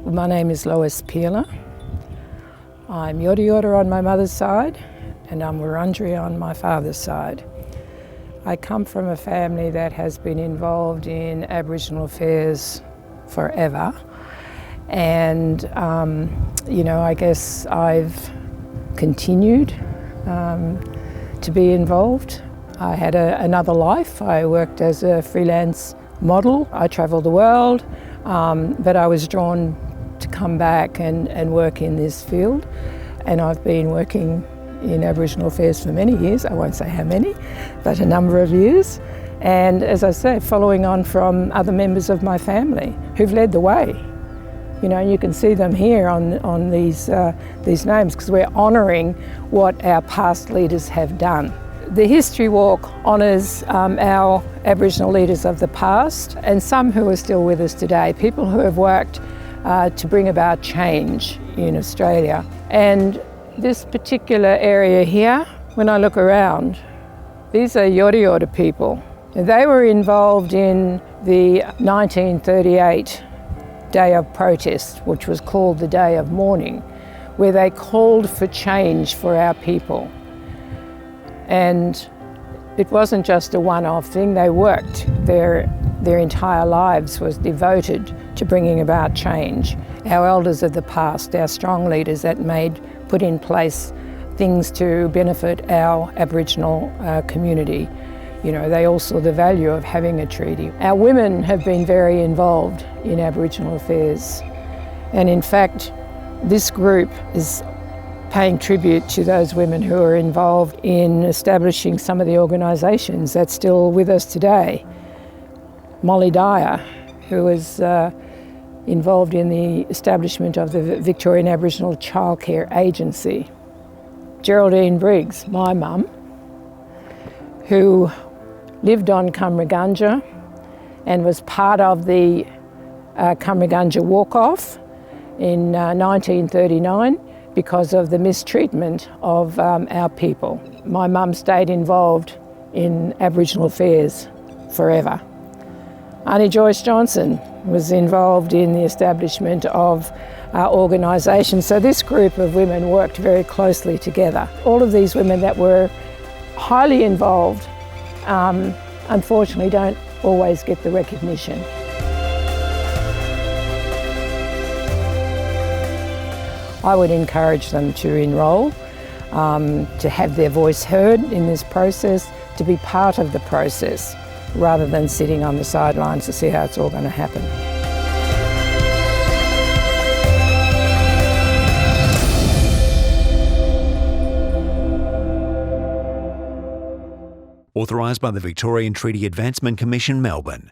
My name is Lois Peeler. I'm Yorta on my mother's side, and I'm Wurundjeri on my father's side. I come from a family that has been involved in Aboriginal affairs forever, and I guess I've continued to be involved. I had another life. I worked as a freelance model. I travelled the world, but I was drawn to come back and work in this field. And I've been working in Aboriginal affairs for many years. I won't say how many, but a number of years. And as I say, following on from other members of my family who've led the way. And you can see them here on these names, because we're honouring what our past leaders have done. The History Walk honours our Aboriginal leaders of the past and some who are still with us today, people who have worked to bring about change in Australia. And this particular area here, when I look around, these are Yorta people. They were involved in the 1938 Day of Protest, which was called the Day of Mourning, where they called for change for our people. And it wasn't just a one-off thing. They worked. Their entire lives was devoted to bringing about change. Our elders of the past, our strong leaders that put in place things to benefit our Aboriginal community. They all saw the value of having a treaty. Our women have been very involved in Aboriginal affairs. And in fact, this group is paying tribute to those women who are involved in establishing some of the organisations that's still with us today. Molly Dyer, who was involved in the establishment of the Victorian Aboriginal Childcare Agency. Geraldine Briggs, my mum, who lived on Cumragunja and was part of the Cumragunja walk-off in 1939 because of the mistreatment of our people. My mum stayed involved in Aboriginal affairs forever. Aunty Joyce Johnson was involved in the establishment of our organisation. So this group of women worked very closely together. All of these women that were highly involved, unfortunately don't always get the recognition. I would encourage them to enrol, to have their voice heard in this process, to be part of the process, rather than sitting on the sidelines to see how it's all going to happen. Authorised by the Victorian Treaty Advancement Commission, Melbourne.